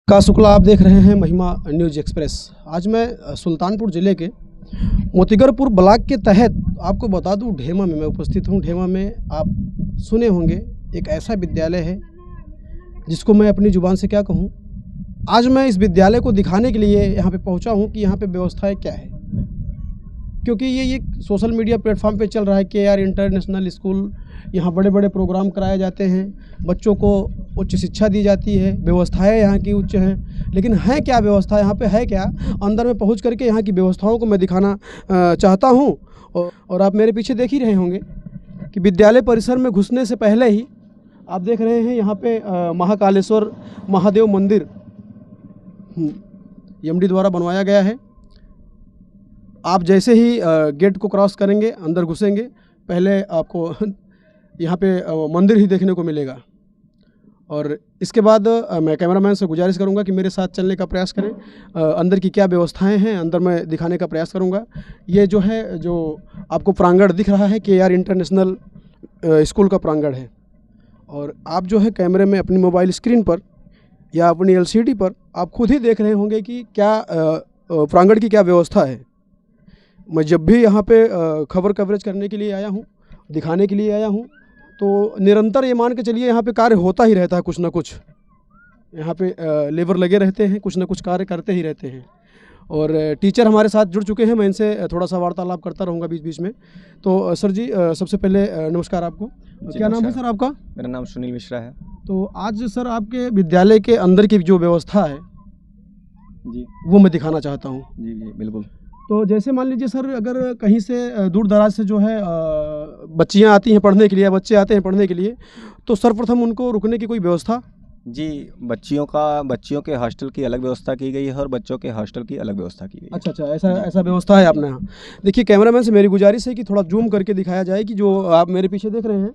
का शुक्ला, आप देख रहे हैं महिमा न्यूज़ एक्सप्रेस। आज मैं सुल्तानपुर ज़िले के मोतीगरपुर ब्लॉक के तहत आपको बता दूं, ढेमा में मैं उपस्थित हूं। ढेमा में आप सुने होंगे एक ऐसा विद्यालय है जिसको मैं अपनी ज़ुबान से क्या कहूं। आज मैं इस विद्यालय को दिखाने के लिए यहाँ पे पहुंचा हूं कि यहाँ पे व्यवस्थाएं क्या है, क्योंकि ये सोशल मीडिया प्लेटफॉर्म पे चल रहा है KR इंटरनेशनल स्कूल। यहाँ बड़े बड़े प्रोग्राम कराए जाते हैं, बच्चों को उच्च शिक्षा दी जाती है, व्यवस्थाएं यहाँ की उच्च हैं। लेकिन है क्या व्यवस्था, यहाँ पे है क्या, अंदर में पहुँच करके यहाँ की व्यवस्थाओं को मैं दिखाना चाहता हूँ। और आप मेरे पीछे देख ही रहे होंगे कि विद्यालय परिसर में घुसने से पहले ही आप देख रहे हैं यहाँ पे महाकालेश्वर महादेव मंदिर MD द्वारा बनवाया गया है। आप जैसे ही गेट को क्रॉस करेंगे, अंदर घुसेंगे, पहले आपको यहाँ पे मंदिर ही देखने को मिलेगा। और इसके बाद मैं कैमरामैन से गुजारिश करूँगा कि मेरे साथ चलने का प्रयास करें। अंदर की क्या व्यवस्थाएं हैं अंदर मैं दिखाने का प्रयास करूँगा। ये जो है, जो आपको प्रांगण दिख रहा है, KR इंटरनेशनल स्कूल का प्रांगण है। और आप जो है कैमरे में अपनी मोबाइल स्क्रीन पर या अपनी LCD पर आप खुद ही देख रहे होंगे कि क्या प्रांगण की क्या व्यवस्था है। मैं जब भी यहाँ पे खबर कवरेज करने के लिए आया हूँ, दिखाने के लिए आया हूँ, तो निरंतर ये मान के चलिए यहाँ पे कार्य होता ही रहता है। कुछ ना कुछ यहाँ पे लेबर लगे रहते हैं, कुछ ना कुछ कार्य करते ही रहते हैं। और टीचर हमारे साथ जुड़ चुके हैं, मैं इनसे थोड़ा सा वार्तालाप करता रहूँगा बीच बीच में। तो सर जी, सबसे पहले नमस्कार आपको। क्या नाम है सर आपका? मेरा नाम सुनील मिश्रा है। तो आज सर आपके विद्यालय के अंदर की जो व्यवस्था है जी, वो मैं दिखाना चाहता हूँ। जी जी बिल्कुल। तो जैसे मान लीजिए सर, अगर कहीं से दूर दराज से जो है बच्चियाँ आती हैं पढ़ने के लिए, बच्चे आते हैं पढ़ने के लिए, तो सर्वप्रथम उनको रुकने की कोई व्यवस्था? जी, बच्चियों के हॉस्टल की अलग व्यवस्था की गई है और बच्चों के हॉस्टल की अलग व्यवस्था की गई है। अच्छा, ऐसा व्यवस्था है आपने यहाँ। देखिए, कैमरामैन से मेरी गुजारिश है कि थोड़ा जूम करके दिखाया जाए कि जो आप मेरे पीछे देख रहे हैं,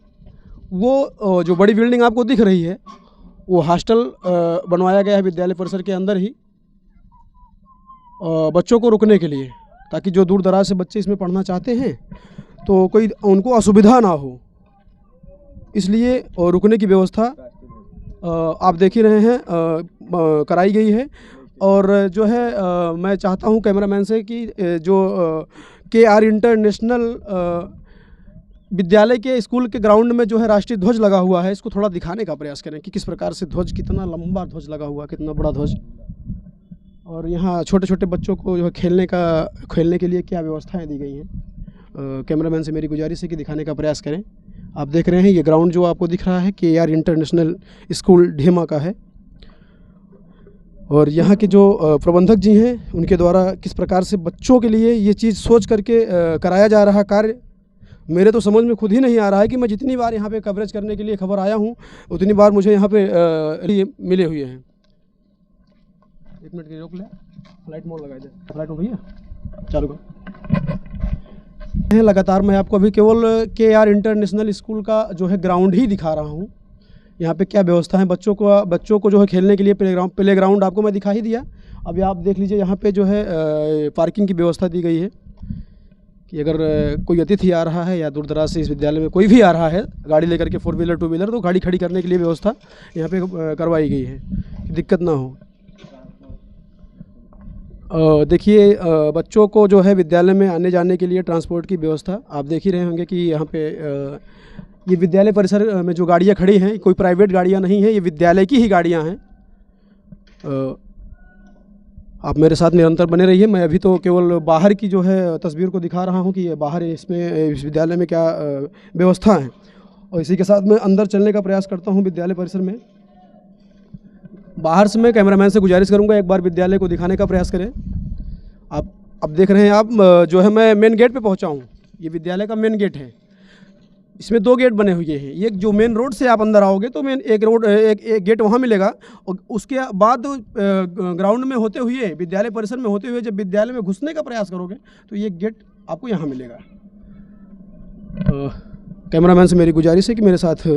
वो जो बड़ी बिल्डिंग आपको दिख रही है, वो हॉस्टल बनवाया गया है विद्यालय परिसर के अंदर ही, बच्चों को रुकने के लिए, ताकि जो दूर दराज से बच्चे इसमें पढ़ना चाहते हैं तो कोई उनको असुविधा ना हो, इसलिए रुकने की व्यवस्था आप देख ही रहे हैं कराई गई है। और जो है मैं चाहता हूं कैमरामैन से कि जो KR इंटरनेशनल विद्यालय के स्कूल के ग्राउंड में जो है राष्ट्रीय ध्वज लगा हुआ है, इसको थोड़ा दिखाने का प्रयास करें कि किस प्रकार से ध्वज, कितना लंबा ध्वज लगा हुआ, कितना बड़ा ध्वज। और यहाँ छोटे छोटे बच्चों को जो है खेलने के लिए क्या व्यवस्थाएं दी गई हैं। कैमरामैन से मेरी गुजारिश है कि दिखाने का प्रयास करें। आप देख रहे हैं ये ग्राउंड जो आपको दिख रहा है KR इंटरनेशनल स्कूल ढेमा का है। और यहाँ के जो प्रबंधक जी हैं, उनके द्वारा किस प्रकार से बच्चों के लिए ये चीज़ सोच करके कराया जा रहा कार्य, मेरे तो समझ में खुद ही नहीं आ रहा है कि मैं जितनी बार यहाँ पे कवरेज करने के लिए खबर आया हूँ, उतनी बार मुझे यहाँ पे मिले हुए हैं। एक मिनट के रोक ले, फ्लाइट मोड लगा दे। फ्लाइट मोड भैया चालू कर। लगातार मैं आपको अभी केवल KR इंटरनेशनल स्कूल का जो है ग्राउंड ही दिखा रहा हूँ। यहाँ पे क्या व्यवस्था है बच्चों को जो है खेलने के लिए प्ले ग्राउंड आपको मैं दिखा ही दिया। अभी आप देख लीजिए, यहाँ पे जो है पार्किंग की व्यवस्था दी गई है कि अगर कोई अतिथि आ रहा है या दूर दराज से इस विद्यालय में कोई भी आ रहा है गाड़ी लेकर के, 4 व्हीलर 2 व्हीलर, तो गाड़ी खड़ी करने के लिए व्यवस्था यहाँ पे करवाई गई है कि दिक्कत ना हो। देखिए, बच्चों को जो है विद्यालय में आने जाने के लिए ट्रांसपोर्ट की व्यवस्था आप देख ही रहे होंगे कि यहाँ पे ये विद्यालय परिसर में जो गाड़ियाँ खड़ी हैं, कोई प्राइवेट गाड़ियाँ नहीं हैं, ये विद्यालय की ही गाड़ियाँ हैं। आप मेरे साथ निरंतर बने रहिए। मैं अभी तो केवल बाहर की जो है तस्वीर को दिखा रहा हूँ कि ये बाहर इसमें इस विद्यालय में क्या व्यवस्था है, और इसी के साथ मैं अंदर चलने का प्रयास करता हूँ विद्यालय परिसर में। बाहर से मैं कैमरामैन से गुजारिश करूंगा एक बार विद्यालय को दिखाने का प्रयास करें। आप अब देख रहे हैं, आप जो है मैं मेन गेट पे पहुंचा हूं। ये विद्यालय का मेन गेट है, इसमें 2 गेट बने हुए हैं। ये जो मेन रोड से आप अंदर आओगे तो एक गेट वहां मिलेगा, और उसके बाद ग्राउंड में होते हुए, विद्यालय परिसर में होते हुए जब विद्यालय में घुसने का प्रयास करोगे तो ये गेट आपको यहाँ मिलेगा। कैमरामैन से मेरी गुजारिश है कि मेरे साथ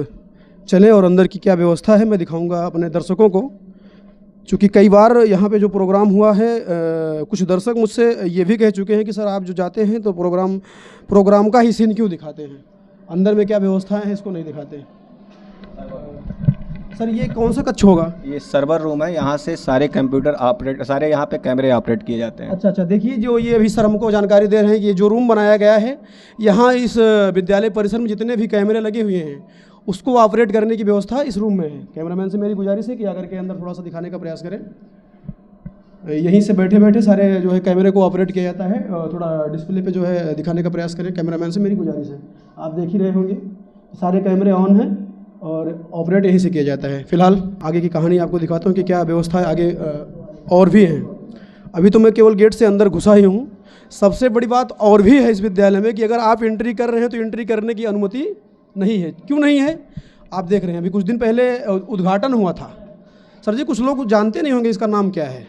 चलें और अंदर की क्या व्यवस्था है मैं दिखाऊंगा अपने दर्शकों को। चूँकि कई बार यहाँ पे जो प्रोग्राम हुआ है, कुछ दर्शक मुझसे ये भी कह चुके हैं कि सर आप जो जाते हैं तो प्रोग्राम का ही सीन क्यों दिखाते हैं, अंदर में क्या व्यवस्थाएं हैं इसको नहीं दिखाते। सर ये कौन सा कक्ष होगा? ये सर्वर रूम है, यहाँ से सारे कंप्यूटर ऑपरेट, सारे यहाँ पे कैमरे ऑपरेट किए जाते हैं। अच्छा, देखिए जो ये अभी सर हमको जानकारी दे रहे हैं कि ये जो रूम बनाया गया है, यहाँ इस विद्यालय परिसर में जितने भी कैमरे लगे हुए हैं उसको ऑपरेट करने की व्यवस्था इस रूम में है। कैमरामैन से मेरी गुजारिश है कि आकर के अंदर थोड़ा सा दिखाने का प्रयास करें। यहीं से बैठे बैठे सारे जो है कैमरे को ऑपरेट किया जाता है। थोड़ा डिस्प्ले पे जो है दिखाने का प्रयास करें, कैमरामैन से मेरी गुजारिश है। आप देख ही रहे होंगे सारे कैमरे ऑन हैं और ऑपरेट यहीं से किया जाता है। फिलहाल आगे की कहानी आपको दिखाता हूँ कि क्या व्यवस्था है आगे और भी हैं। अभी तो मैं केवल गेट से अंदर घुसा ही हूँ। सबसे बड़ी बात और भी है इस विद्यालय में कि अगर आप एंट्री कर रहे हैं तो एंट्री करने की अनुमति नहीं है। क्यों नहीं है? आप देख रहे हैं अभी कुछ दिन पहले उद्घाटन हुआ था। सर जी कुछ लोग जानते नहीं होंगे इसका नाम क्या है?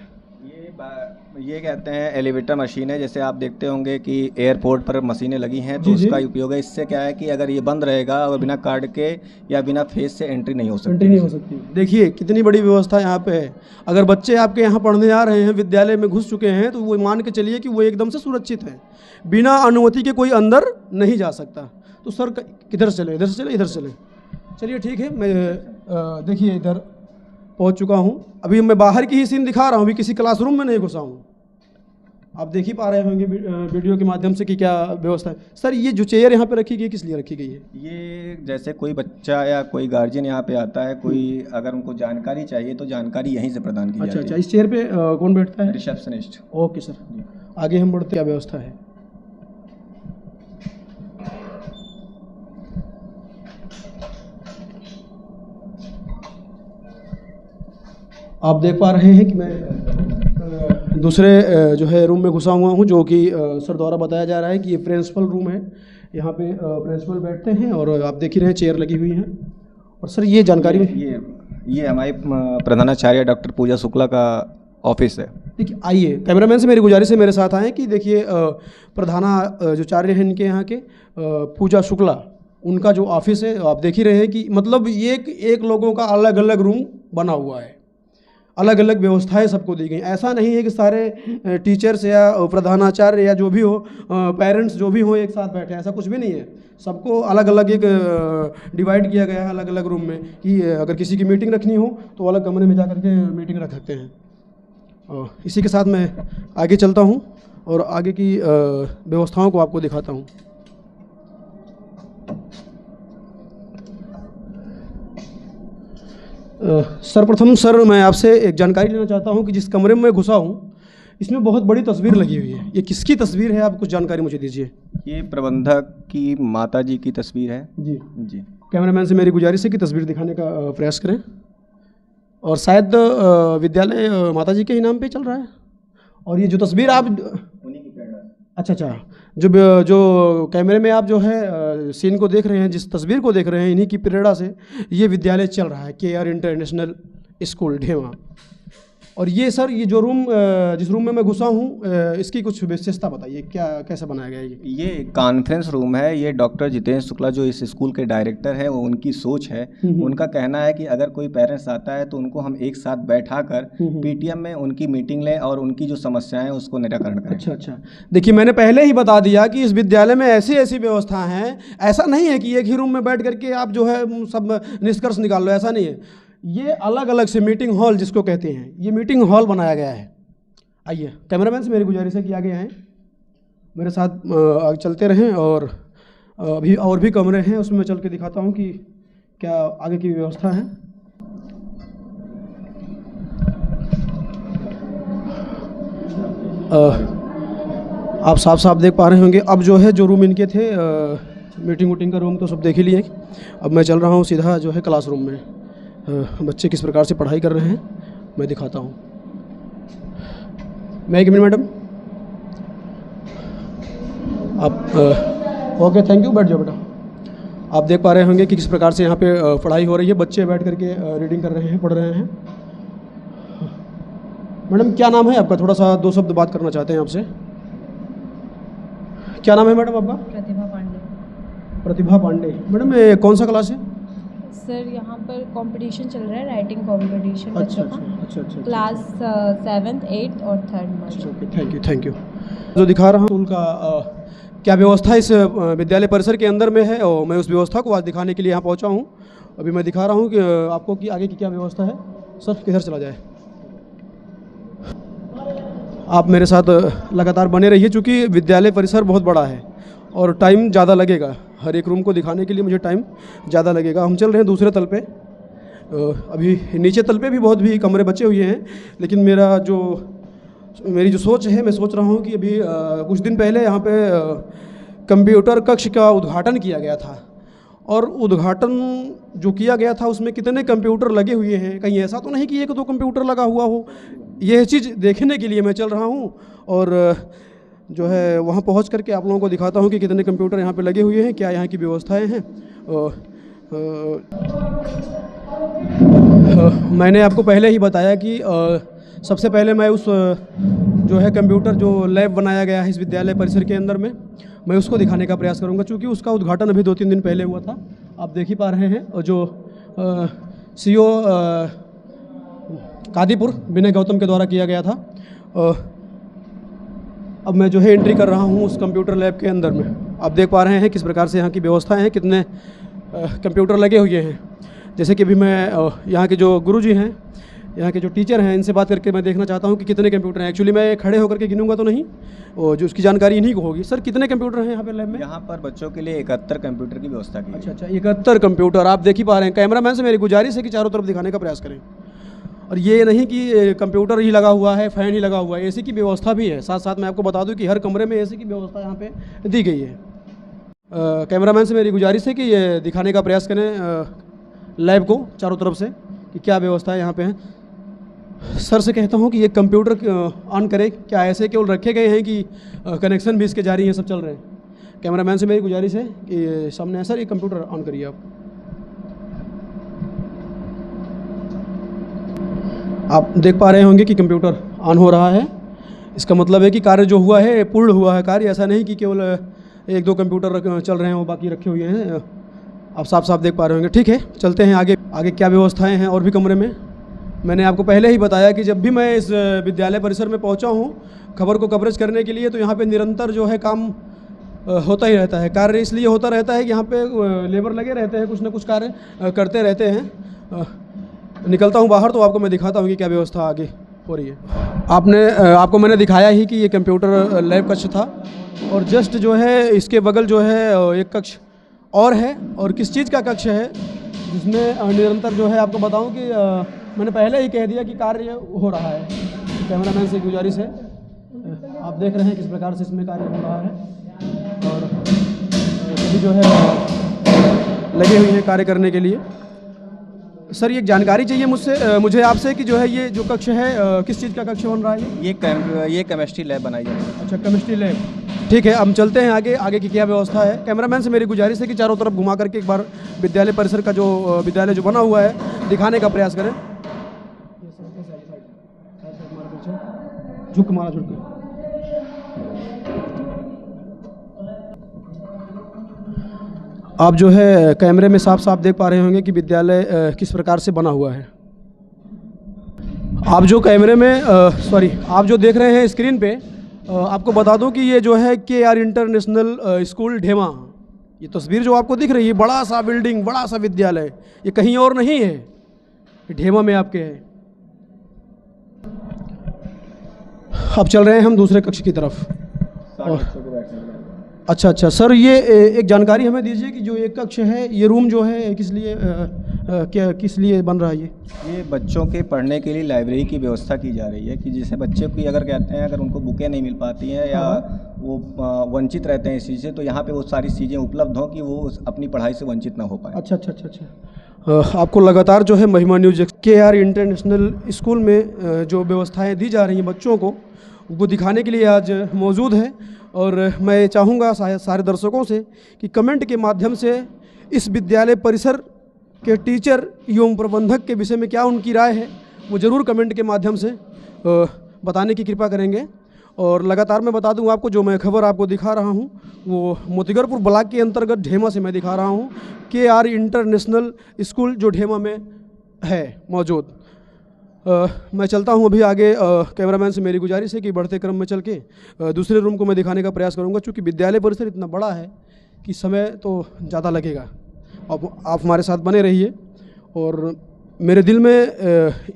ये कहते हैं एलिवेटर मशीन है। जैसे आप देखते होंगे कि एयरपोर्ट पर मशीनें लगी हैं, तो जी, उसका उपयोग है। इससे क्या है कि अगर ये बंद रहेगा और बिना कार्ड के या बिना फेस से एंट्री नहीं हो सकती। एंट्री नहीं हो सकती। देखिए कितनी बड़ी व्यवस्था यहाँ पे है। अगर बच्चे आपके यहाँ पढ़ने आ रहे हैं, विद्यालय में घुस चुके हैं, तो वो मान के चलिए कि वो एकदम से सुरक्षित है। बिना अनुमति के कोई अंदर नहीं जा सकता। तो सर किधर चले? इधर से चले, इधर चले। चलिए ठीक है, मैं देखिए इधर पहुँच चुका हूँ। अभी मैं बाहर की ही सीन दिखा रहा हूँ, अभी किसी क्लासरूम में नहीं घुसा हूँ। आप देख ही पा रहे होंगे वीडियो के माध्यम से कि क्या व्यवस्था है। सर ये जो चेयर यहाँ पे रखी गई है किस लिए रखी गई है? ये जैसे कोई बच्चा या कोई गार्जियन यहाँ पे आता है, कोई अगर उनको जानकारी चाहिए तो जानकारी यहीं से प्रदान की जाती है। अच्छा, इस चेयर पे कौन बैठता है? रिसेप्शनिस्ट। ओके सर, आगे हम बढ़ते। क्या व्यवस्था है? आप देख पा रहे हैं कि मैं दूसरे जो है रूम में घुसा हुआ हूँ, जो कि सर द्वारा बताया जा रहा है कि ये प्रिंसिपल रूम है। यहाँ पे प्रिंसिपल बैठते हैं और आप देख ही रहे हैं चेयर लगी हुई हैं। और सर ये जानकारी ये हमारे प्रधानाचार्य डॉक्टर पूजा शुक्ला का ऑफिस है। देखिए आइए, कैमरामैन से मेरी गुजारिश है मेरे साथ आएँ कि देखिए जो चार्य हैं इनके यहाँ के पूजा शुक्ला, उनका जो ऑफिस है आप देख ही रहे हैं कि मतलब एक लोगों का अलग अलग रूम बना हुआ है, अलग अलग व्यवस्थाएं सबको दी गई। ऐसा नहीं है कि सारे टीचर्स या प्रधानाचार्य या जो भी हो, पेरेंट्स जो भी हो एक साथ बैठे, ऐसा कुछ भी नहीं है। सबको अलग अलग एक डिवाइड किया गया है अलग अलग रूम में कि अगर किसी की मीटिंग रखनी हो तो अलग कमरे में जा कर के मीटिंग रख सकते हैं। इसी के साथ मैं आगे चलता हूँ और आगे की व्यवस्थाओं को आपको दिखाता हूँ। सर्वप्रथम सर मैं आपसे एक जानकारी लेना चाहता हूं कि जिस कमरे में मैं घुसा हूं इसमें बहुत बड़ी तस्वीर लगी हुई है। ये किसकी तस्वीर है? आप कुछ जानकारी मुझे दीजिए। ये प्रबंधक की माता जी की तस्वीर है। जी जी। कैमरामैन से मेरी गुजारिश है कि तस्वीर दिखाने का प्रयास करें। और शायद विद्यालय माता जी के ही नाम पे चल रहा है। और ये जो तस्वीर आप उन्हीं की प्रेरणा। अच्छा, जो कैमरे में आप जो है सीन को देख रहे हैं, जिस तस्वीर को देख रहे हैं, इन्हीं की प्रेरणा से ये विद्यालय चल रहा है, KR इंटरनेशनल स्कूल ढेमा। और ये सर ये जो रूम जिस रूम में मैं घुसा हूँ इसकी कुछ विशेषता बताइए, क्या कैसे बनाया गया है? ये कॉन्फ्रेंस रूम है। ये डॉक्टर जितेंद्र शुक्ला जो इस स्कूल के डायरेक्टर है, वो उनकी सोच है। उनका कहना है कि अगर कोई पेरेंट्स आता है तो उनको हम एक साथ बैठाकर PTM में उनकी मीटिंग लें और उनकी जो समस्याएं हैं उसको निराकरण करें। अच्छा, देखिए मैंने पहले ही बता दिया कि इस विद्यालय में ऐसी व्यवस्था हैं। ऐसा नहीं है कि एक ही रूम में बैठ करके आप जो है सब निष्कर्ष निकाल लो, ऐसा नहीं है। ये अलग अलग से मीटिंग हॉल जिसको कहते हैं, ये मीटिंग हॉल बनाया गया है। आइए, कैमरामैन से मेरी गुजारिश है कि आगे आएँ, मेरे साथ आगे चलते रहें। और अभी और भी कमरे हैं, उसमें मैं चल के दिखाता हूँ कि क्या आगे की व्यवस्था है। आप साफ देख पा रहे होंगे। अब जो है जो रूम इनके थे मीटिंग वूटिंग का रूम तो सब देख ही लिए। अब मैं चल रहा हूँ सीधा जो है क्लासरूम में। बच्चे किस प्रकार से पढ़ाई कर रहे हैं मैं दिखाता हूँ। मैं 1 मिनट मैडम, आप ओके थैंक यू, बैठ जाओ बेटा। आप देख पा रहे होंगे कि किस प्रकार से यहाँ पे पढ़ाई हो रही है। बच्चे बैठ करके रीडिंग कर रहे हैं, पढ़ रहे हैं। मैडम क्या नाम है आपका? थोड़ा सा 2 शब्द बात करना चाहते हैं आपसे। क्या नाम है मैडम आपका? प्रतिभा पांडे। प्रतिभा पांडे। मैडम ये कौन सा क्लास है? सर यहाँ पर कंपटीशन चल रहा है, राइटिंग कंपटीशन बच्चों का। अच्छा, क्लास 7th 8th और 3rd में। Thank you. जो दिखा रहा हूँ उनका क्या व्यवस्था इस विद्यालय परिसर के अंदर में है, और मैं उस व्यवस्था को आज दिखाने के लिए यहाँ पहुँचा हूँ। अभी मैं दिखा रहा हूँ कि आपको कि आगे की क्या व्यवस्था है। सर किधर चला जाए, आप मेरे साथ लगातार बने रहिए, चूँकि विद्यालय परिसर बहुत बड़ा है और टाइम ज़्यादा लगेगा। हर एक रूम को दिखाने के लिए मुझे टाइम ज़्यादा लगेगा। हम चल रहे हैं दूसरे तल पे। अभी नीचे तल पे भी बहुत भी कमरे बचे हुए हैं, लेकिन मेरी जो सोच है, मैं सोच रहा हूँ कि अभी कुछ दिन पहले यहाँ पे कंप्यूटर कक्ष का उद्घाटन किया गया था, और उद्घाटन जो किया गया था उसमें कितने कंप्यूटर लगे हुए हैं, कहीं ऐसा तो नहीं कि एक दो कंप्यूटर लगा हुआ हो। यह चीज़ देखने के लिए मैं चल रहा हूँ, और जो है वहाँ पहुँच करके आप लोगों को दिखाता हूँ कि कितने कंप्यूटर यहाँ पे लगे हुए हैं, क्या यहाँ की व्यवस्थाएं हैं। मैंने आपको पहले ही बताया कि सबसे पहले मैं उस जो है कंप्यूटर जो लैब बनाया गया है इस विद्यालय परिसर के अंदर में, मैं उसको दिखाने का प्रयास करूंगा, क्योंकि उसका उद्घाटन अभी 2-3 दिन पहले हुआ था। आप देख ही पा रहे हैं, और जो सीओ कादीपुर विनय गौतम के द्वारा किया गया था। अब मैं जो है एंट्री कर रहा हूं उस कंप्यूटर लैब के अंदर में। आप देख पा रहे हैं किस प्रकार से यहाँ की व्यवस्थाएं हैं, कितने कंप्यूटर लगे हुए हैं। जैसे कि अभी मैं यहाँ के जो गुरुजी हैं, यहाँ के जो टीचर हैं, इनसे बात करके मैं देखना चाहता हूँ कि कितने कंप्यूटर हैं। एक्चुअली मैं खड़े होकर के गिनूंगा तो नहीं, और जो उसकी जानकारी इन्हीं को होगी। सर कितने कंप्यूटर हैं यहाँ पे लैब में? यहाँ पर बच्चों के लिए 71 कंप्यूटर की व्यवस्था की। अच्छा, 71 कंप्यूटर आप देख ही पा रहे हैं। कैमरामैन से मेरी गुजारिश है कि चारों तरफ दिखाने का प्रयास करें। और ये नहीं कि कंप्यूटर ही लगा हुआ है, फ़ैन ही लगा हुआ है, एसी की व्यवस्था भी है। साथ साथ मैं आपको बता दूं कि हर कमरे में एसी की व्यवस्था यहाँ पे दी गई है। कैमरामैन से मेरी गुजारिश है कि ये दिखाने का प्रयास करें लैब को चारों तरफ से कि क्या व्यवस्थाएं यहाँ पे हैं। सर से कहता हूँ कि ये कंप्यूटर ऑन करें, क्या ऐसे केवल रखे गए हैं कि कनेक्शन भी इसके जारी हैं, सब चल रहे हैं। कैमरामैन से मेरी गुजारिश है कि सामने है सर, ये कंप्यूटर ऑन करिए आप देख पा रहे होंगे कि कंप्यूटर ऑन हो रहा है। इसका मतलब है कि कार्य जो हुआ है पूर्ण हुआ है कार्य। ऐसा नहीं कि केवल 1-2 कंप्यूटर चल रहे हैं, वो बाकी रखे हुए हैं। आप साफ साफ देख पा रहे होंगे। ठीक है, चलते हैं आगे। आगे क्या व्यवस्थाएं हैं और भी कमरे में। मैंने आपको पहले ही बताया कि जब भी मैं इस विद्यालय परिसर में पहुंचा हूं खबर को कवरेज करने के लिए, तो यहाँ पे निरंतर जो है काम होता ही रहता है। कार्य इसलिए होता रहता है कि यहाँ पे लेबर लगे रहते हैं, कुछ ना कुछ कार्य करते रहते हैं। निकलता हूँ बाहर तो आपको मैं दिखाता हूँ कि क्या व्यवस्था आगे हो रही है। आपको मैंने दिखाया ही कि ये कंप्यूटर लैब कक्ष था, और जस्ट जो है इसके बगल जो है एक कक्ष और है। और किस चीज़ का कक्ष है जिसमें निरंतर जो है आपको बताऊं कि मैंने पहले ही कह दिया कि कार्य हो रहा है। कैमरामैन से गुजारिश है, आप देख रहे हैं किस प्रकार से इसमें कार्य हो रहा है, और सभी जो है लगे हुए हैं कार्य करने के लिए। सर ये जानकारी चाहिए मुझे आपसे कि जो है ये जो कक्ष है किस चीज़ का कक्ष बन रहा है? ये केमिस्ट्री लैब बनाई जा रही है। अच्छा, केमिस्ट्री लैब। ठीक है, हम चलते हैं आगे की क्या व्यवस्था है। कैमरामैन से मेरी गुजारिश है कि चारों तरफ घुमा करके एक बार विद्यालय परिसर का जो विद्यालय जो बना हुआ है दिखाने का प्रयास करें। झुक मारा झुक। आप जो है कैमरे में साफ साफ देख पा रहे होंगे कि विद्यालय किस प्रकार से बना हुआ है। आप जो कैमरे में आप जो देख रहे हैं स्क्रीन पे, आपको बता दूं कि ये जो है KR इंटरनेशनल स्कूल ढेमा, ये तस्वीर जो आपको दिख रही है, बड़ा सा बिल्डिंग, बड़ा सा विद्यालय, ये कहीं और नहीं है, ये ढेमा में आपके है। अब चल रहे हैं हम दूसरे कक्ष की तरफ। अच्छा सर, ये एक जानकारी हमें दीजिए कि जो एक कक्ष है, ये रूम जो है किस लिए बन रहा है? ये बच्चों के पढ़ने के लिए लाइब्रेरी की व्यवस्था की जा रही है, कि जैसे बच्चे की अगर कहते हैं अगर उनको बुकें नहीं मिल पाती हैं या वो वंचित रहते हैं इस चीज़ से, तो यहाँ पे वो सारी चीज़ें उपलब्ध हों कि वो अपनी पढ़ाई से वंचित ना हो पाए। अच्छा। आपको लगातार जो है महिमा न्यूज़ KR इंटरनेशनल स्कूल में जो व्यवस्थाएँ दी जा रही हैं बच्चों को, वो दिखाने के लिए आज मौजूद है। और मैं चाहूँगा सारे दर्शकों से कि कमेंट के माध्यम से इस विद्यालय परिसर के टीचर एवं प्रबंधक के विषय में क्या उनकी राय है, वो ज़रूर कमेंट के माध्यम से बताने की कृपा करेंगे। और लगातार मैं बता दूं आपको, जो मैं खबर आपको दिखा रहा हूं वो मोतीगरपुर ब्लॉक के अंतर्गत ढेमा से मैं दिखा रहा हूं। KR इंटरनेशनल स्कूल जो ढेमा में है मौजूद। मैं चलता हूं अभी आगे। कैमरामैन से मेरी गुजारिश है कि बढ़ते क्रम में चल के दूसरे रूम को मैं दिखाने का प्रयास करूंगा, क्योंकि विद्यालय परिसर इतना बड़ा है कि समय तो ज़्यादा लगेगा। अब आप हमारे साथ बने रहिए। और मेरे दिल में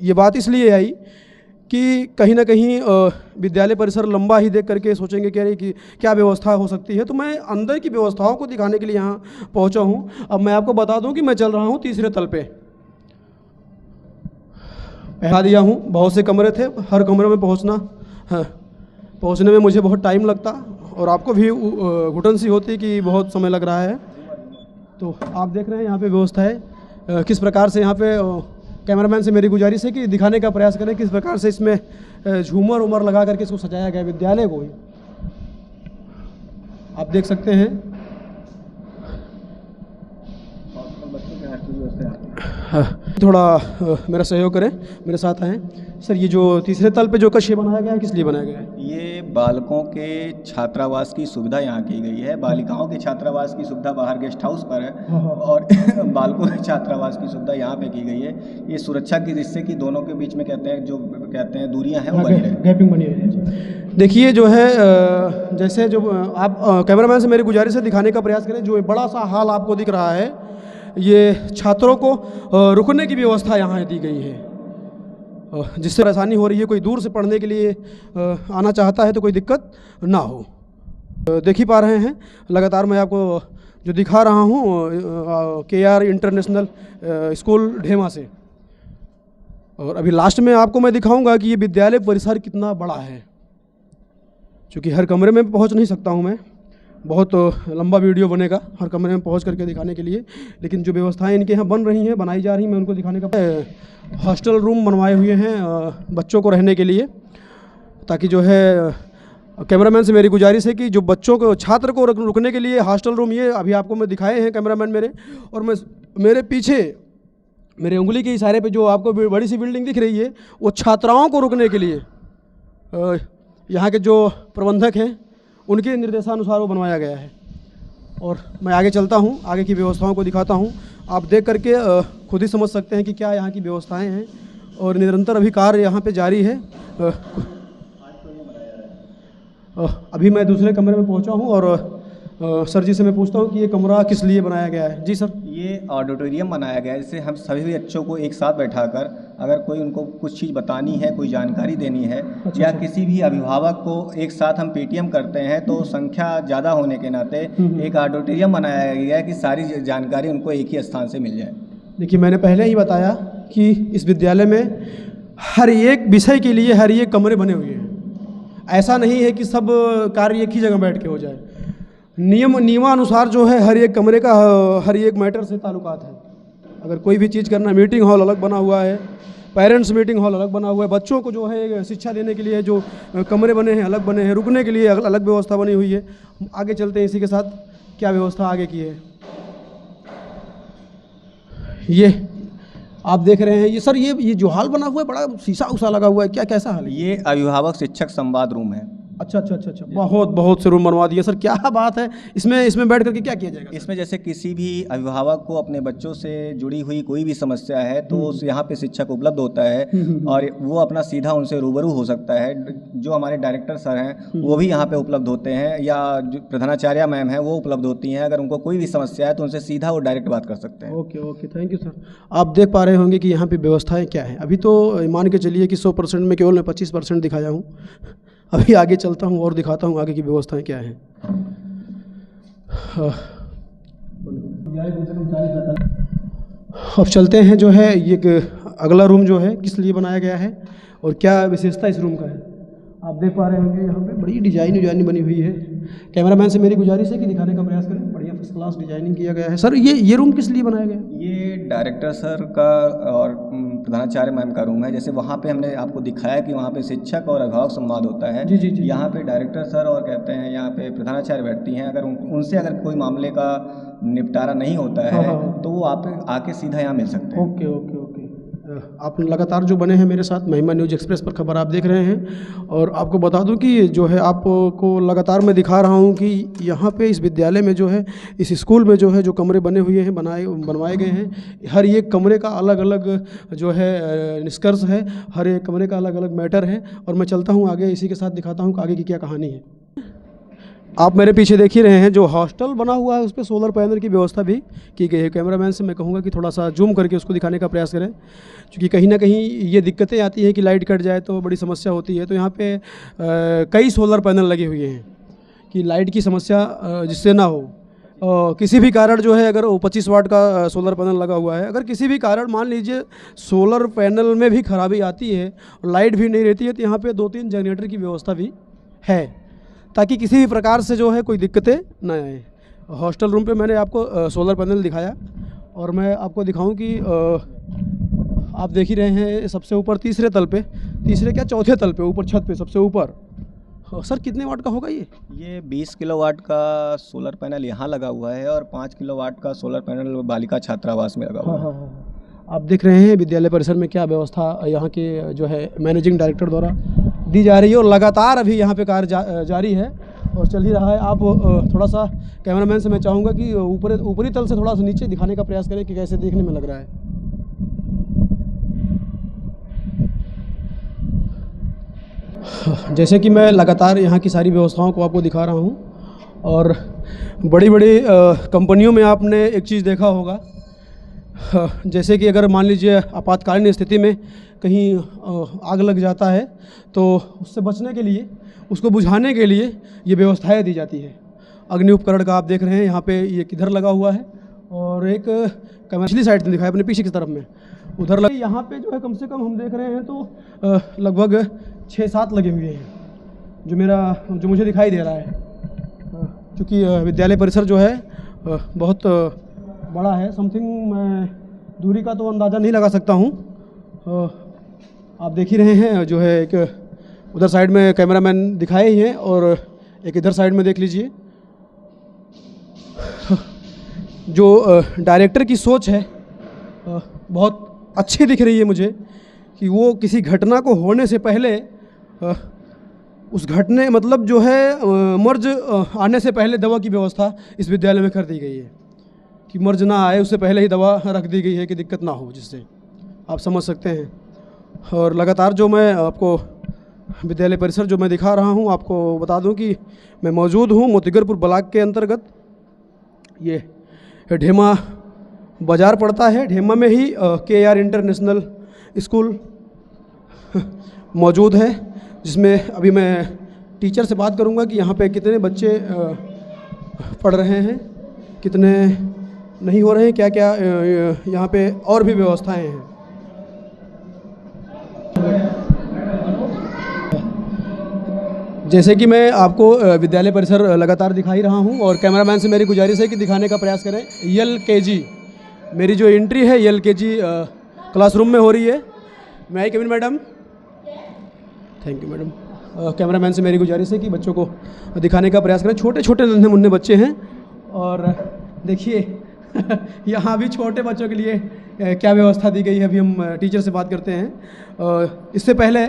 ये बात इसलिए आई कि कहीं ना कहीं विद्यालय परिसर लंबा ही देख करके सोचेंगे कि अरे कि क्या व्यवस्था हो सकती है, तो मैं अंदर की व्यवस्थाओं को दिखाने के लिए यहाँ पहुँचा हूँ। अब मैं आपको बता दूँ कि मैं चल रहा हूँ तीसरे तल पे। बता दिया हूँ, बहुत से कमरे थे, हर कमरे में पहुँचने में मुझे बहुत टाइम लगता और आपको भी घुटन सी होती कि बहुत समय लग रहा है। तो आप देख रहे हैं यहाँ पे व्यवस्था है किस प्रकार से। यहाँ पे कैमरामैन से मेरी गुजारिश है कि दिखाने का प्रयास करें किस प्रकार से इसमें झूमर उमर लगा करके इसको सजाया गया विद्यालय को ही आप देख सकते हैं। थोड़ा मेरा सहयोग करें, मेरे साथ आएँ। सर ये जो तीसरे तल पे जो कक्ष बनाया गया है किस लिए बनाया गया है? ये बालकों के छात्रावास की सुविधा यहाँ की गई है। बालिकाओं के छात्रावास की सुविधा बाहर गेस्ट हाउस पर है और बालकों के छात्रावास की सुविधा यहाँ पे की गई है। ये सुरक्षा की जिससे कि दोनों के बीच में कहते हैं दूरियाँ हैं वो बनी रहे, गैपिंग बनी रही है। देखिए जो है जैसे जो आप कैमरामैन से मेरी गुजारिश है दिखाने का प्रयास करें। जो बड़ा सा हॉल आपको दिख रहा है ये छात्रों को रुकने की व्यवस्था यहाँ दी गई है जिससे परेशानी हो रही है। कोई दूर से पढ़ने के लिए आना चाहता है तो कोई दिक्कत ना हो। देख ही पा रहे हैं लगातार मैं आपको जो दिखा रहा हूँ KR इंटरनेशनल स्कूल ढेमा से। और अभी लास्ट में आपको मैं दिखाऊंगा कि ये विद्यालय परिसर कितना बड़ा है। चूँकि हर कमरे में पहुँच नहीं सकता हूँ मैं, बहुत लंबा वीडियो बनेगा हर कमरे में पहुंच करके दिखाने के लिए, लेकिन जो व्यवस्थाएं इनके यहाँ बन रही हैं बनाई जा रही हैं मैं उनको दिखाने का। हॉस्टल रूम बनवाए हुए हैं बच्चों को रहने के लिए, ताकि जो है कैमरामैन से मेरी गुजारिश है कि जो बच्चों को छात्र को रुकने के लिए हॉस्टल रूम ये अभी आपको मैं दिखाए हैं कैमरामैन मेरे। और मैं मेरे पीछे मेरे उंगली के इशारे पे जो आपको बड़ी सी बिल्डिंग दिख रही है वो छात्राओं को रुकने के लिए यहाँ के जो प्रबंधक हैं उनके निर्देशानुसार वो बनवाया गया है। और मैं आगे चलता हूँ, आगे की व्यवस्थाओं को दिखाता हूँ। आप देख करके खुद ही समझ सकते हैं कि क्या यहाँ की व्यवस्थाएं हैं और निरंतर अभी कार्य यहाँ पे जारी है। अभी मैं दूसरे कमरे में पहुँचा हूँ और सर जी से मैं पूछता हूँ कि ये कमरा किस लिए बनाया गया है। जी सर। ये ऑडिटोरियम बनाया गया है जिससे हम सभी बच्चों को एक साथ बैठाकर अगर कोई उनको कुछ चीज़ बतानी है, कोई जानकारी देनी है या किसी भी अभिभावक को एक साथ हम PTM करते हैं तो संख्या ज़्यादा होने के नाते एक ऑडिटोरियम बनाया गया है कि सारी जानकारी उनको एक ही स्थान से मिल जाए। देखिए मैंने पहले ही बताया कि इस विद्यालय में हर एक विषय के लिए हर एक कमरे बने हुए हैं। ऐसा नहीं है कि सब कार्य एक ही जगह बैठ के हो जाए। नियमानुसार जो है हर एक कमरे का हर एक मैटर से ताल्लुकात है। अगर कोई भी चीज़ करना, मीटिंग हॉल अलग बना हुआ है, पेरेंट्स मीटिंग हॉल अलग बना हुआ है, बच्चों को जो है शिक्षा देने के लिए जो कमरे बने हैं अलग बने हैं, रुकने के लिए अलग व्यवस्था बनी हुई है। आगे चलते हैं इसी के साथ क्या व्यवस्था आगे की है। ये आप देख रहे हैं ये सर ये जो हॉल बना हुआ है बड़ा शीशा उषा लगा हुआ है, क्या कैसा हाल है? ये अभिभावक शिक्षक संवाद रूम है। अच्छा, बहुत से रूम बनवा दिए सर, क्या बात है। इसमें बैठ करके क्या किया जाएगा? इसमें जैसे किसी भी अभिभावक को अपने बच्चों से जुड़ी हुई कोई भी समस्या है तो यहाँ पे शिक्षक उपलब्ध होता है और वो अपना सीधा उनसे रूबरू हो सकता है। जो हमारे डायरेक्टर सर हैं वो भी यहाँ पे उपलब्ध होते हैं या जो प्रधानाचार्य मैम है वो उपलब्ध होती हैं। अगर उनको कोई भी समस्या है तो उनसे सीधा वो डायरेक्ट बात कर सकते हैं। Okay, thank you sir. आप देख पा रहे होंगे कि यहाँ पे व्यवस्थाएं क्या है। अभी तो मान के चलिए कि 100% में केवल मैं 25% दिखाया हूँ। अभी आगे चलता हूँ और दिखाता हूँ आगे की व्यवस्थाएं क्या हैं। अब चलते हैं जो है ये अगला रूम जो है किस लिए बनाया गया है और क्या विशेषता इस रूम का है। आप देख पा रहे होंगे यहाँ पे बड़ी डिजाइन बनी हुई है। कैमरामैन से मेरी गुजारिश है कि दिखाने का प्रयास करें। बढ़िया फर्स्ट क्लास डिजाइनिंग किया गया है। सर ये रूम किस लिए बनाया गया? ये डायरेक्टर सर का और प्रधानाचार्य मैम का रूम है। जैसे वहाँ पे हमने आपको दिखाया कि वहाँ पे शिक्षक और अभिभावक संवाद होता है। जी। यहाँ पे डायरेक्टर सर और कहते हैं यहाँ पे प्रधानाचार्य बैठती हैं। अगर उनसे अगर कोई मामले का निपटारा नहीं होता है तो वो आप आके सीधा यहाँ मिल सकते हैं। ओके। आप लगातार जो बने हैं मेरे साथ महिमा न्यूज़ एक्सप्रेस पर खबर आप देख रहे हैं और आपको बता दूं कि जो है आपको लगातार मैं दिखा रहा हूं कि यहाँ पे इस विद्यालय में जो है इस स्कूल में जो है जो कमरे बने हुए हैं बनवाए गए हैं, हर एक कमरे का अलग अलग जो है निष्कर्ष है, हर एक कमरे का अलग अलग मैटर है। और मैं चलता हूँ आगे, इसी के साथ दिखाता हूँ आगे की क्या कहानी है। आप मेरे पीछे देख ही रहे हैं जो हॉस्टल बना हुआ है उस पर सोलर पैनल की व्यवस्था भी की गई है। कैमरामैन से मैं कहूँगा कि थोड़ा सा जूम करके उसको दिखाने का प्रयास करें, क्योंकि कहीं ना कहीं ये दिक्कतें आती हैं कि लाइट कट जाए तो बड़ी समस्या होती है। तो यहाँ पे कई सोलर पैनल लगे हुए हैं कि लाइट की समस्या जिससे ना हो। किसी भी कारण जो है, अगर वो 25 वाट का सोलर पैनल लगा हुआ है, अगर किसी भी कारण मान लीजिए सोलर पैनल में भी खराबी आती है और लाइट भी नहीं रहती है, तो यहाँ पे 2-3 जनरेटर की व्यवस्था भी है, ताकि किसी भी प्रकार से जो है कोई दिक्कतें ना आए। हॉस्टल रूम पे मैंने आपको सोलर पैनल दिखाया, और मैं आपको दिखाऊं कि आप देख ही रहे हैं सबसे ऊपर तीसरे चौथे तल पे ऊपर छत पे सबसे ऊपर। सर कितने वाट का होगा ये 20 किलोवाट का सोलर पैनल यहाँ लगा हुआ है और 5 किलोवाट का सोलर पैनल बालिका छात्रावास में लगा हुआ है। हाँ। आप देख रहे हैं विद्यालय परिसर में क्या व्यवस्था यहाँ के जो है मैनेजिंग डायरेक्टर द्वारा दी जा रही है, और लगातार अभी यहाँ पे कार्य जारी है और चल ही रहा है। आप थोड़ा सा कैमरामैन से मैं चाहूँगा कि ऊपरी तल से थोड़ा सा नीचे दिखाने का प्रयास करें कि कैसे देखने में लग रहा है। जैसे कि मैं लगातार यहाँ की सारी व्यवस्थाओं को आपको दिखा रहा हूँ, और बड़ी बड़ी कंपनियों में आपने एक चीज़ देखा होगा, जैसे कि अगर मान लीजिए आपातकालीन स्थिति में कहीं आग लग जाता है तो उससे बचने के लिए, उसको बुझाने के लिए ये व्यवस्थाएं दी जाती है। अग्नि उपकरण का आप देख रहे हैं यहाँ पे ये किधर लगा हुआ है, और एक पिछली साइड में दिखाया अपने पीछे की तरफ में उधर लगे। यहाँ पे जो है कम से कम हम देख रहे हैं तो लगभग 6-7 लगे हुए हैं, जो मुझे दिखाई दे रहा है। क्योंकि विद्यालय परिसर जो है बहुत बड़ा है, समथिंग मैं दूरी का तो अंदाज़ा नहीं लगा सकता हूँ। आप देख ही रहे हैं जो है एक उधर साइड में कैमरामैन दिखाए ही हैं, और एक इधर साइड में देख लीजिए। जो डायरेक्टर की सोच है बहुत अच्छी दिख रही है मुझे, कि वो किसी घटना को होने से पहले उस घटने मतलब जो है मर्ज आने से पहले दवा की व्यवस्था इस विद्यालय में कर दी गई है, कि मर्ज ना आए उससे पहले ही दवा रख दी गई है कि दिक्कत ना हो, जिससे आप समझ सकते हैं। और लगातार जो मैं आपको विद्यालय परिसर जो मैं दिखा रहा हूँ, आपको बता दूँ कि मैं मौजूद हूँ मोतीगरपुर ब्लॉक के अंतर्गत। ये ढेमा बाज़ार पड़ता है, ढेमा में ही KR इंटरनेशनल स्कूल मौजूद है, जिसमें अभी मैं टीचर से बात करूंगा कि यहाँ पे कितने बच्चे पढ़ रहे हैं, कितने नहीं हो रहे हैं, क्या क्या यहाँ पे और भी व्यवस्थाएं हैं। जैसे कि मैं आपको विद्यालय परिसर लगातार दिखा ही रहा हूँ, और कैमरामैन से मेरी गुजारिश है कि दिखाने का प्रयास करें। LKG मेरी जो एंट्री है LKG क्लासरूम में हो रही है। May I come in madam? Thank you madam. Cameraman से मेरी गुजारिश है कि बच्चों को दिखाने का प्रयास करें। छोटे छोटे नन्हे मुन्ने बच्चे हैं, और देखिए यहाँ भी छोटे बच्चों के लिए क्या व्यवस्था दी गई है। अभी हम टीचर से बात करते हैं। इससे पहले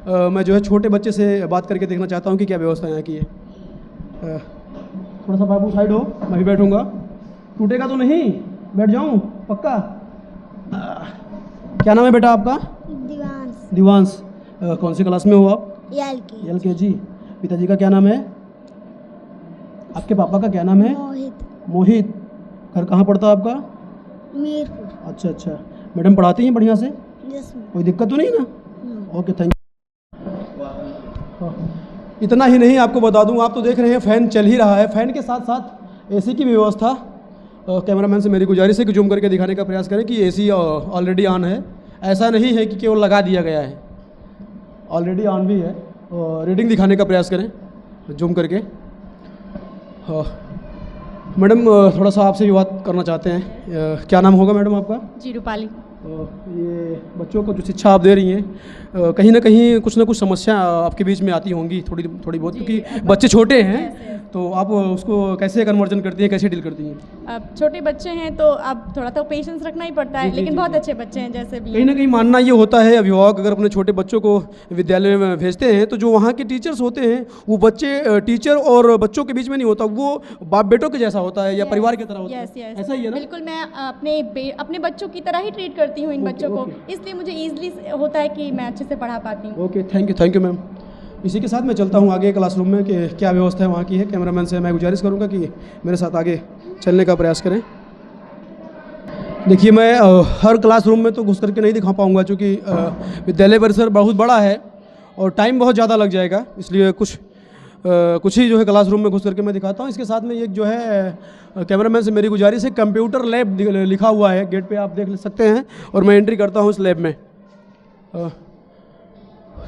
मैं जो है छोटे बच्चे से बात करके देखना चाहता हूँ कि क्या व्यवस्था यहाँ की है। थोड़ा सा बाबू साइड हो, मैं भी बैठूँगा। टूटेगा तो नहीं? बैठ जाऊँ पक्का? क्या नाम है बेटा आपका? दिवांश। दिवांश। कौन सी क्लास में हो आप? LKG। पिताजी का क्या नाम है? आपके पापा का क्या नाम है? मोहित। घर कहाँ पड़ता है आपका? मीरपुर। अच्छा। मैडम पढ़ाती हैं बढ़िया से? कोई दिक्कत तो नहीं ना? Okay, thank you. इतना ही नहीं, आपको बता दूं, आप तो देख रहे हैं फैन चल ही रहा है, फैन के साथ साथ AC की भी व्यवस्था। कैमरामैन से मेरी गुजारिश है कि जूम करके दिखाने का प्रयास करें कि AC ऑलरेडी ऑन है। ऐसा नहीं है कि केवल लगा दिया गया है, ऑलरेडी ऑन भी है। रीडिंग दिखाने का प्रयास करें जूम करके। मैडम थोड़ा सा आपसे भी बात करना चाहते हैं। क्या नाम होगा मैडम आपका? जी, रूपाली। ये बच्चों को जो शिक्षा आप दे रही हैं, कहीं ना कहीं कुछ ना कुछ समस्या आपके बीच में आती होंगी थोड़ी बहुत, क्योंकि बच्चे छोटे हैं, तो आप उसको कैसे कन्वर्जन करती हैं, कैसे डील करती हैं? अब छोटे बच्चे हैं तो अब थोड़ा तो पेशेंस रखना ही पड़ता है, लेकिन बहुत अच्छे बच्चे हैं। जैसे भी कहीं ना कहीं मानना ये होता है, अभिभावक अगर अपने छोटे बच्चों को विद्यालय में भेजते हैं तो जो वहाँ के टीचर्स होते हैं वो बच्चे टीचर और बच्चों के बीच में नहीं होता, वो बाप बेटों के जैसा होता है या परिवार की तरह होता है। ऐसा ही है ना? बिल्कुल, मैं अपने बच्चों की तरह ही ट्रीट करती हूँ इन बच्चों को, इसलिए मुझे ईजिली होता है कि मैं अच्छे से पढ़ा पाती हूँ। Okay, thank you ma'am. इसी के साथ मैं चलता हूँ आगे क्लासरूम में कि क्या व्यवस्था है वहाँ की है। कैमरामैन से मैं गुजारिश करूँगा कि मेरे साथ आगे चलने का प्रयास करें। देखिए मैं हर क्लासरूम में तो घुस करके नहीं दिखा पाऊँगा, क्योंकि विद्यालय परिसर बहुत बड़ा है और टाइम बहुत ज़्यादा लग जाएगा, इसलिए कुछ ही जो है क्लासरूम में घुस करके मैं दिखाता हूँ। इसके साथ में एक जो है कैमरामैन से मेरी गुजारिश है, कंप्यूटर लैब लिखा हुआ है गेट पे, आप देख सकते हैं, और मैं एंट्री करता हूँ इस लैब में।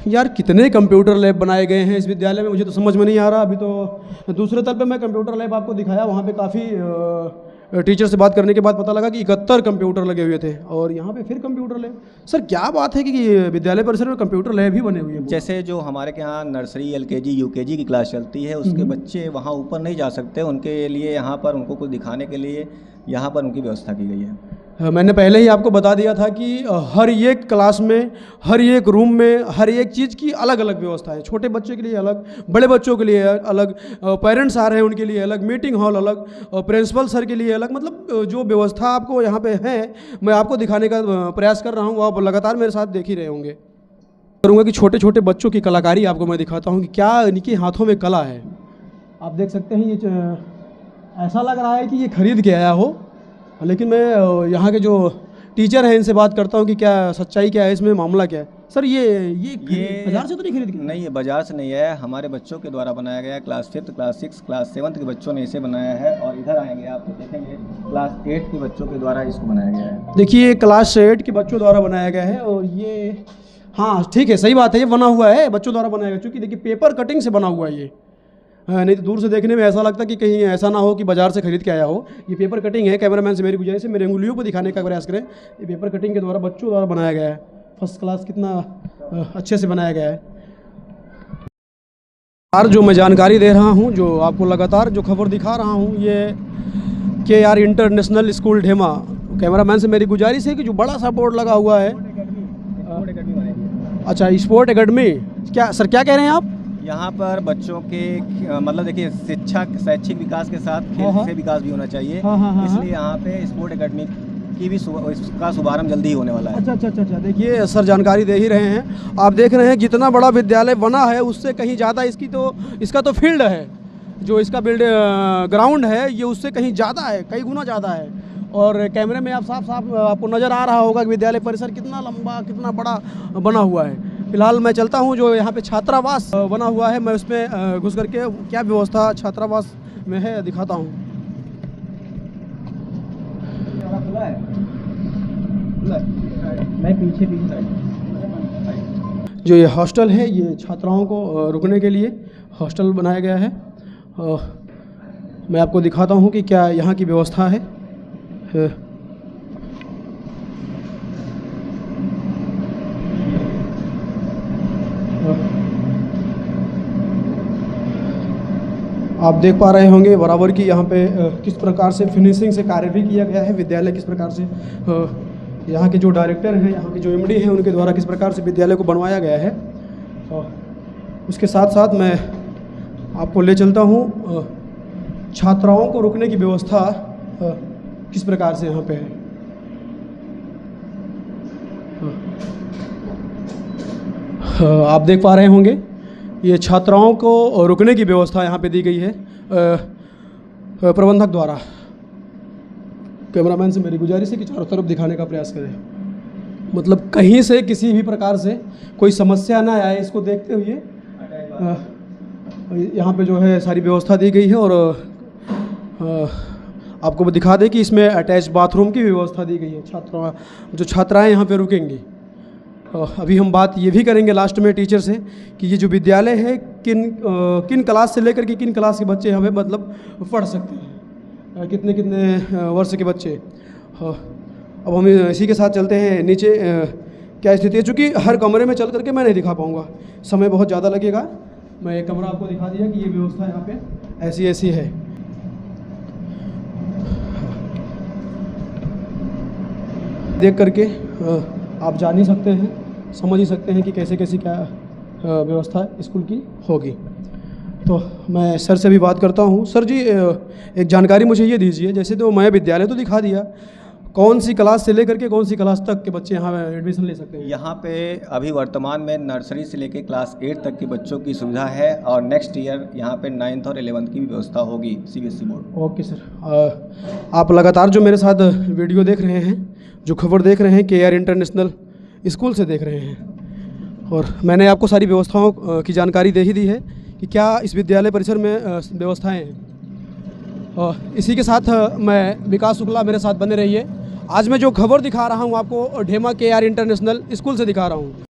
यार कितने कंप्यूटर लैब बनाए गए हैं इस विद्यालय में, मुझे तो समझ में नहीं आ रहा। अभी तो दूसरे तल पे मैं कंप्यूटर लैब आपको दिखाया, वहाँ पे काफ़ी टीचर से बात करने के बाद पता लगा कि 71 कंप्यूटर लगे हुए थे, और यहाँ पे फिर कंप्यूटर लैब। सर क्या बात है कि विद्यालय परिसर में कंप्यूटर लैब ही बने हुए हैं? जैसे जो हमारे के यहाँ नर्सरी LKG UKG की क्लास चलती है, उसके बच्चे वहाँ ऊपर नहीं जा सकते, उनके लिए यहाँ पर उनको कुछ दिखाने के लिए यहाँ पर उनकी व्यवस्था की गई है। मैंने पहले ही आपको बता दिया था कि हर एक क्लास में, हर एक रूम में, हर एक चीज़ की अलग अलग व्यवस्था है। छोटे बच्चे के लिए अलग, बड़े बच्चों के लिए अलग, पेरेंट्स आ रहे हैं उनके लिए अलग, मीटिंग हॉल अलग, प्रिंसिपल सर के लिए अलग। मतलब जो व्यवस्था आपको यहाँ पे है, मैं आपको दिखाने का प्रयास कर रहा हूँ, वो आप लगातार मेरे साथ देख ही रहे होंगे। करूँगा कि छोटे छोटे बच्चों की कलाकारी आपको मैं दिखाता हूँ कि क्या इनके हाथों में कला है। आप देख सकते हैं, ये ऐसा लग रहा है कि ये खरीद के आया हो, लेकिन मैं यहाँ के जो टीचर हैं इनसे बात करता हूँ कि क्या सच्चाई क्या है, इसमें मामला क्या है। सर ये बाजार से तो नहीं खरीद के? नहीं, ये बाजार से नहीं है, हमारे बच्चों के द्वारा बनाया गया है। क्लास 5th, क्लास 6, क्लास 7 के बच्चों ने इसे बनाया है, और इधर आएंगे आप तो देखेंगे क्लास 8 के बच्चों के द्वारा इसको बनाया गया है। देखिए क्लास 8 के बच्चों द्वारा बनाया गया है, और ये हाँ ठीक है, सही बात है, ये बना हुआ है बच्चों द्वारा बनाया गया, क्योंकि देखिए पेपर कटिंग से बना हुआ है ये। नहीं तो दूर से देखने में ऐसा लगता कि कहीं ऐसा ना हो कि बाजार से खरीद के आया हो। ये पेपर कटिंग है। कैमरामैन से मेरी गुजारिश है मेरे उंगलियों को दिखाने का प्रयास करें। ये पेपर कटिंग के द्वारा बच्चों द्वारा बनाया गया है। फर्स्ट क्लास, कितना अच्छे से बनाया गया है। यार जो मैं जानकारी दे रहा हूँ, जो आपको लगातार जो खबर दिखा रहा हूँ, ये KR इंटरनेशनल स्कूल ढेमा। कैमरामैन से मेरी गुजारिश है कि जो बड़ा सा बोर्ड लगा हुआ है, अच्छा स्पोर्ट एकेडमी, क्या सर क्या कह रहे हैं आप? यहाँ पर बच्चों के मतलब देखिए शिक्षा शैक्षिक विकास के साथ खेल से विकास भी होना चाहिए, इसलिए यहाँ पे स्पोर्ट एकेडमी की भी इसका शुभारंभ जल्दी ही होने वाला है। अच्छा। देखिए सर जानकारी दे ही रहे हैं। आप देख रहे हैं जितना बड़ा विद्यालय बना है उससे कहीं ज़्यादा इसका तो फील्ड है, जो इसका ग्राउंड है, ये उससे कहीं ज़्यादा है, कई गुना ज़्यादा है। और कैमरे में आप साफ आपको नज़र आ रहा होगा कि विद्यालय परिसर कितना लंबा, कितना बड़ा बना हुआ है। फिलहाल मैं चलता हूं, जो यहाँ पे छात्रावास बना हुआ है, मैं उसमें घुस करके क्या व्यवस्था छात्रावास में है दिखाता हूं। जो ये हॉस्टल है, ये छात्राओं को रुकने के लिए हॉस्टल बनाया गया है। मैं आपको दिखाता हूं कि क्या यहाँ की व्यवस्था है। आप देख पा रहे होंगे बराबर की यहाँ पे किस प्रकार से फिनिशिंग से कार्य भी किया गया है। विद्यालय किस प्रकार से यहाँ के जो डायरेक्टर हैं, यहाँ के जो MD हैं, उनके द्वारा किस प्रकार से विद्यालय को बनवाया गया है। उसके साथ साथ मैं आपको ले चलता हूँ छात्राओं को रुकने की व्यवस्था किस प्रकार से यहाँ पे है। आप देख पा रहे होंगे ये छात्राओं को रुकने की व्यवस्था यहाँ पे दी गई है प्रबंधक द्वारा। कैमरामैन से मेरी गुजारिश है कि चारों तरफ दिखाने का प्रयास करें, मतलब कहीं से किसी भी प्रकार से कोई समस्या ना आए, इसको देखते हुए यहाँ पे जो है सारी व्यवस्था दी गई है। और आपको दिखा दें कि इसमें अटैच बाथरूम की व्यवस्था दी गई है। छात्राएँ यहाँ पे रुकेंगी। अभी हम बात ये भी करेंगे लास्ट में टीचर से कि ये जो विद्यालय है किन क्लास से लेकर के किन क्लास के बच्चे यहाँ पे मतलब पढ़ सकते हैं, कितने वर्ष के बच्चे। अब हम इसी के साथ चलते हैं नीचे क्या स्थिति है। चूँकि हर कमरे में चल करके मैं नहीं दिखा पाऊँगा, समय बहुत ज़्यादा लगेगा। मैं एक कमरा आपको दिखा दिया कि ये व्यवस्था यहाँ पे ऐसी है। देख करके आप जान ही सकते हैं, समझ ही सकते हैं कि कैसे क्या व्यवस्था स्कूल की होगी। तो मैं सर से भी बात करता हूँ। सर जी एक जानकारी मुझे ये दीजिए, जैसे तो मैं विद्यालय तो दिखा दिया, कौन सी क्लास से लेकर के कौन सी क्लास तक के बच्चे यहाँ एडमिशन ले सकते हैं? यहाँ पे अभी वर्तमान में नर्सरी से लेकर क्लास 8 तक के बच्चों की सुविधा है और नेक्स्ट ईयर यहाँ पे 9th और 11th की भी व्यवस्था होगी CBSE बोर्ड। ओके सर, आप लगातार जो मेरे साथ वीडियो देख रहे हैं, जो खबर देख रहे हैं KR इंटरनेशनल स्कूल से देख रहे हैं, और मैंने आपको सारी व्यवस्थाओं की जानकारी दे ही दी है कि क्या इस विद्यालय परिसर में व्यवस्थाएं हैं। और इसी के साथ मैं विकास शुक्ला, मेरे साथ बने रहिए। आज मैं जो खबर दिखा रहा हूँ आपको ढेमा KR इंटरनेशनल स्कूल से दिखा रहा हूँ।